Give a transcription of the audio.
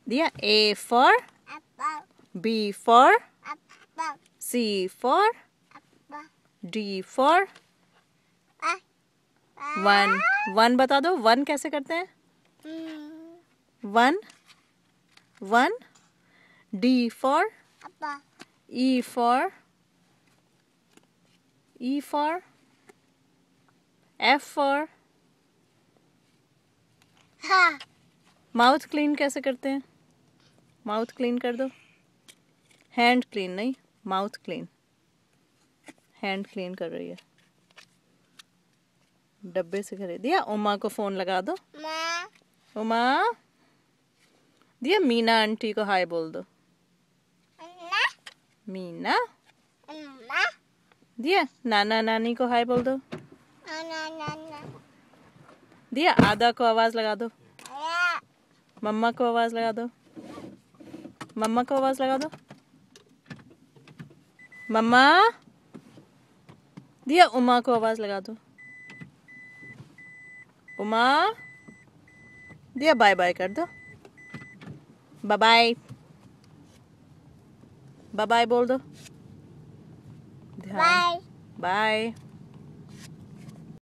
दिया A for B for C for D for 1 1 बता दो 1 कैसे करते हैं 1 1 D for E for F for mouth clean कैसे करते हैं माउथ क्लीन कर दो हैंड क्लीन नहीं माउथ क्लीन हैंड क्लीन कर रही है डब्बे से करे दिया उमा को फोन लगा दो उमा दिया मीना आंटी को हाय बोल दो मीना दिया नाना नानी को हाय बोल दो दिया आदा को आवाज लगा दो मम्मा को आवाज लगा दो मम्मा को आवाज लगा दो मम्मा दिया उमा को आवाज लगा दो उमा दिया बाय बाय कर दो बाय बाय बाय बाय बोल दो बाय बाय